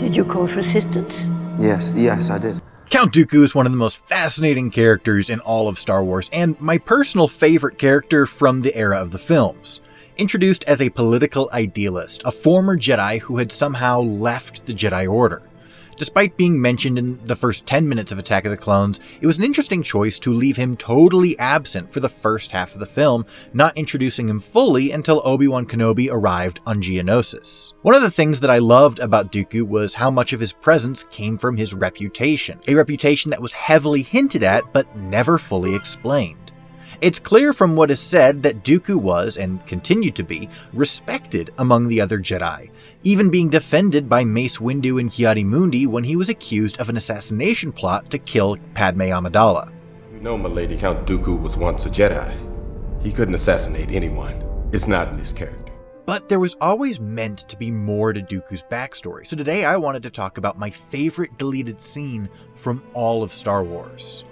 Did you call for assistance? Yes, I did. Count Dooku is one of the most fascinating characters in all of Star Wars, and my personal favorite character from the era of the films. Introduced as a political idealist, a former Jedi who had somehow left the Jedi Order. Despite being mentioned in the first 10 minutes of Attack of the Clones, it was an interesting choice to leave him totally absent for the first half of the film, not introducing him fully until Obi-Wan Kenobi arrived on Geonosis. One of the things that I loved about Dooku was how much of his presence came from his reputation, a reputation that was heavily hinted at but never fully explained. It's clear from what is said that Dooku was, and continued to be, respected among the other Jedi, even being defended by Mace Windu and Ki-Adi-Mundi when he was accused of an assassination plot to kill Padme Amidala. You know, milady, Count Dooku was once a Jedi. He couldn't assassinate anyone. It's not in his character. But there was always meant to be more to Dooku's backstory, so today I wanted to talk about my favorite deleted scene from all of Star Wars.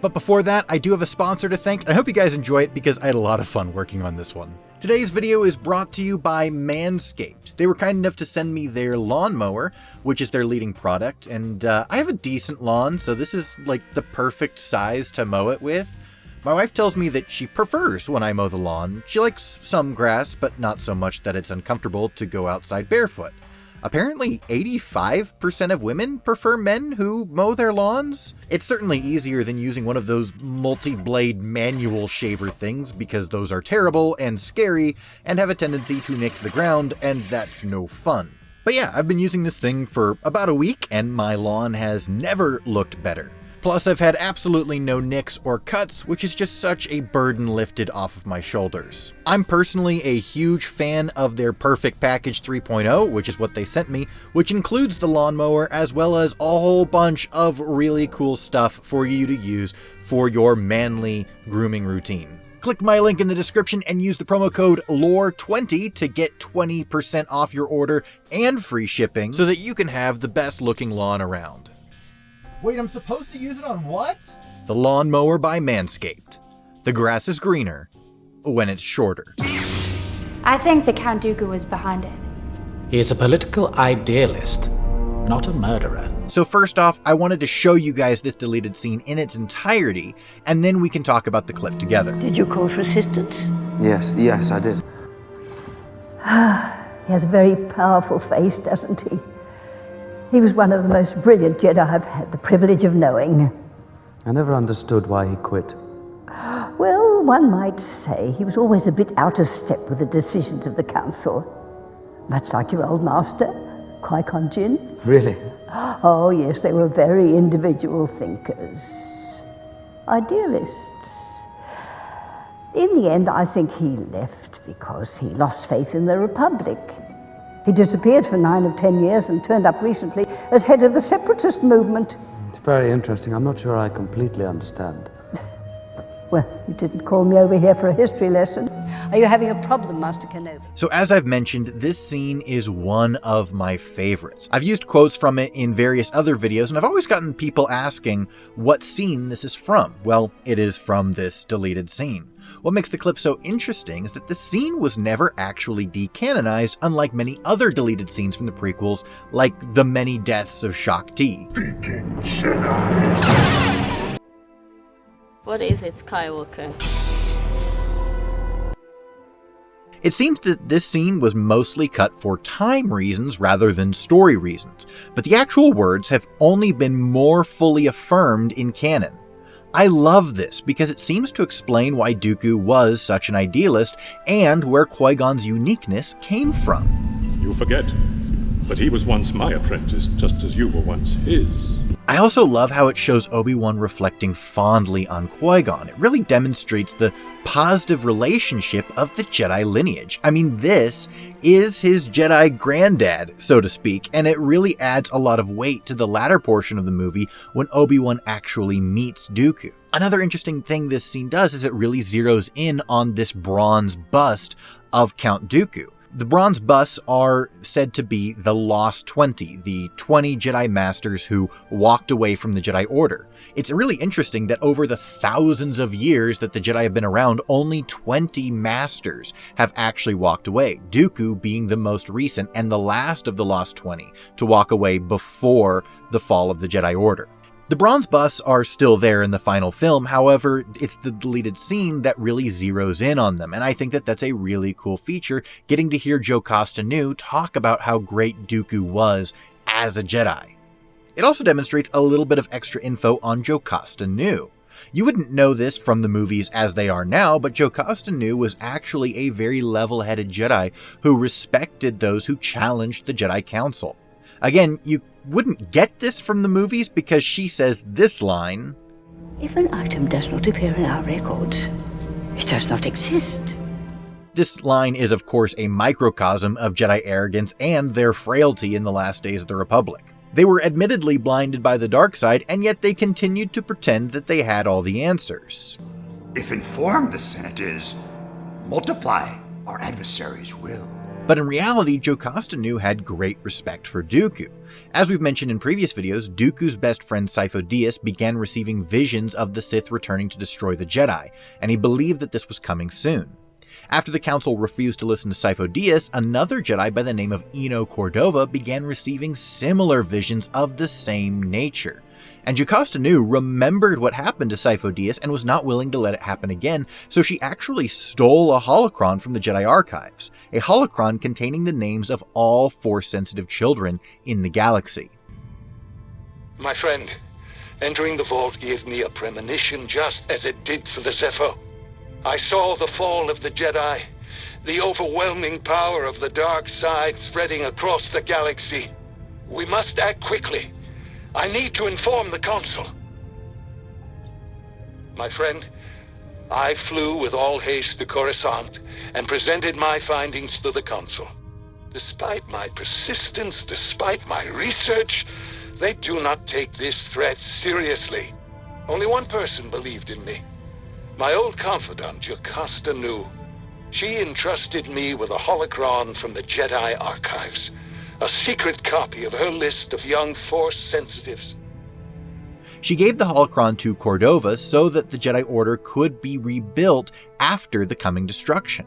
But before that, I do have a sponsor to thank, and I hope you guys enjoy it because I had a lot of fun working on this one. Today's video is brought to you by Manscaped. They were kind enough to send me their lawnmower, which is their leading product, and I have a decent lawn, so this is like the perfect size to mow it with. My wife tells me that she prefers when I mow the lawn. She likes some grass, but not so much that it's uncomfortable to go outside barefoot. Apparently, 85% of women prefer men who mow their lawns. It's certainly easier than using one of those multi-blade manual shaver things because those are terrible and scary and have a tendency to nick the ground, and that's no fun. But yeah, I've been using this thing for about a week and my lawn has never looked better. Plus, I've had absolutely no nicks or cuts, which is just such a burden lifted off of my shoulders. I'm personally a huge fan of their Perfect Package 3.0, which is what they sent me, which includes the lawnmower as well as a whole bunch of really cool stuff for you to use for your manly grooming routine. Click my link in the description and use the promo code LORE20 to get 20% off your order and free shipping so that you can have the best looking lawn around. Wait, I'm supposed to use it on what? The Lawnmower by Manscaped. The grass is greener when it's shorter. I think the Count Dooku was behind it. He is a political idealist, not a murderer. So first off, I wanted to show you guys this deleted scene in its entirety, and then we can talk about the clip together. Did you call for assistance? Yes, I did. He has a very powerful face, doesn't he? He was one of the most brilliant Jedi I've had the privilege of knowing. I never understood why he quit. Well, one might say he was always a bit out of step with the decisions of the Council. Much like your old master, Qui-Gon Jinn. Really? Oh, yes, they were very individual thinkers. Idealists. In the end, I think he left because he lost faith in the Republic. He disappeared for 9 of 10 years and turned up recently as head of the separatist movement. It's very interesting. I'm not sure I completely understand. Well, you didn't call me over here for a history lesson. Are you having a problem, Master Kenobi? So as I've mentioned, this scene is one of my favorites. I've used quotes from it in various other videos, and I've always gotten people asking what scene this is from. Well, it is from this deleted scene. What makes the clip so interesting is that the scene was never actually decanonized, unlike many other deleted scenes from the prequels, like the many deaths of Shaak Ti. What is it, Skywalker? It seems that this scene was mostly cut for time reasons rather than story reasons, but the actual words have only been more fully affirmed in canon. I love this because it seems to explain why Dooku was such an idealist and where Qui-Gon's uniqueness came from. You forget that he was once my apprentice, just as you were once his. I also love how it shows Obi-Wan reflecting fondly on Qui-Gon. It really demonstrates the positive relationship of the Jedi lineage. I mean, this is his Jedi granddad, so to speak, and it really adds a lot of weight to the latter portion of the movie when Obi-Wan actually meets Dooku. Another interesting thing this scene does is it really zeroes in on this bronze bust of Count Dooku. The bronze busts are said to be the Lost 20, the 20 Jedi Masters who walked away from the Jedi Order. It's really interesting that over the thousands of years that the Jedi have been around, only 20 Masters have actually walked away, Dooku being the most recent and the last of the Lost 20 to walk away before the fall of the Jedi Order. The bronze busts are still there in the final film, however, it's the deleted scene that really zeroes in on them, and I think that that's a really cool feature, getting to hear Jocasta Nu talk about how great Dooku was as a Jedi. It also demonstrates a little bit of extra info on Jocasta Nu. You wouldn't know this from the movies as they are now, but Jocasta Nu was actually a very level-headed Jedi who respected those who challenged the Jedi Council. Again, you wouldn't get this from the movies because she says this line, If an item does not appear in our records, it does not exist. This line is of course a microcosm of Jedi arrogance and their frailty in the last days of the Republic. They were admittedly blinded by the dark side, and yet they continued to pretend that they had all the answers. If informed the Senate is, multiply, our adversaries will. But in reality, Jocasta Nu had great respect for Dooku. As we've mentioned in previous videos, Dooku's best friend Sifo Dyas began receiving visions of the Sith returning to destroy the Jedi, and he believed that this was coming soon. After the Council refused to listen to Sifo Dyas, another Jedi by the name of Eno Cordova began receiving similar visions of the same nature. And Jocasta Nu remembered what happened to Sifo Dyas and was not willing to let it happen again, so she actually stole a holocron from the Jedi archives, a holocron containing the names of all Force-sensitive children in the galaxy. My friend, entering the vault gave me a premonition just as it did for the Zephyr. I saw the fall of the Jedi, the overwhelming power of the dark side spreading across the galaxy. We must act quickly. I need to inform the Council. My friend, I flew with all haste to Coruscant and presented my findings to the Council. Despite my persistence, despite my research, they do not take this threat seriously. Only one person believed in me. My old confidant, Jocasta Nu. She entrusted me with a holocron from the Jedi archives. A secret copy of her list of young Force sensitives. She gave the holocron to Cordova so that the Jedi Order could be rebuilt after the coming destruction.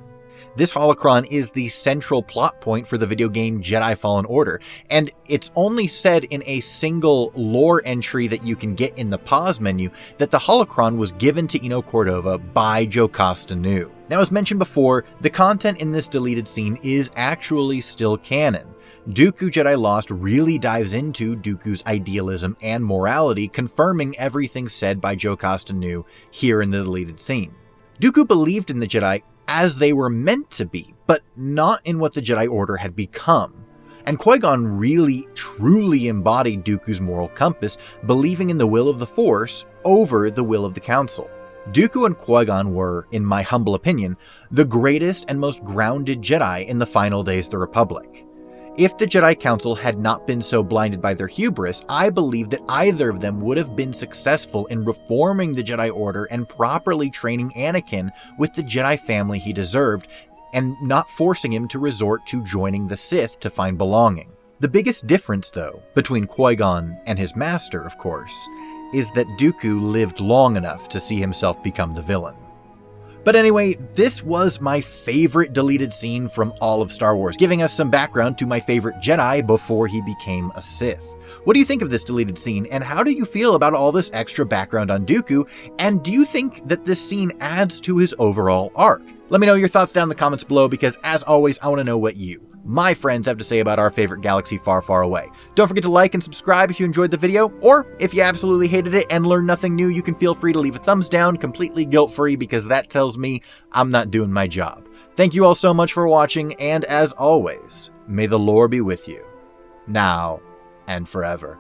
This holocron is the central plot point for the video game Jedi Fallen Order, and it's only said in a single lore entry that you can get in the pause menu that the holocron was given to Eno Cordova by Jocasta Nu. Now, as mentioned before, the content in this deleted scene is actually still canon. Dooku Jedi Lost really dives into Dooku's idealism and morality, confirming everything said by Jocasta Nu here in the deleted scene. Dooku believed in the Jedi as they were meant to be, but not in what the Jedi Order had become. And Qui-Gon really, truly embodied Dooku's moral compass, believing in the will of the Force over the will of the Council. Dooku and Qui-Gon were, in my humble opinion, the greatest and most grounded Jedi in the final days of the Republic. If the Jedi Council had not been so blinded by their hubris, I believe that either of them would have been successful in reforming the Jedi Order and properly training Anakin with the Jedi family he deserved, and not forcing him to resort to joining the Sith to find belonging. The biggest difference, though, between Qui-Gon and his master, of course, is that Dooku lived long enough to see himself become the villain. But anyway, this was my favorite deleted scene from all of Star Wars, giving us some background to my favorite Jedi before he became a Sith. What do you think of this deleted scene, and how do you feel about all this extra background on Dooku, and do you think that this scene adds to his overall arc? Let me know your thoughts down in the comments below, because as always, I want to know what you, my friends, have to say about our favorite galaxy far, far away. Don't forget to like and subscribe if you enjoyed the video, or if you absolutely hated it and learned nothing new, you can feel free to leave a thumbs down, completely guilt-free, because that tells me I'm not doing my job. Thank you all so much for watching, and as always, may the lore be with you, now and forever.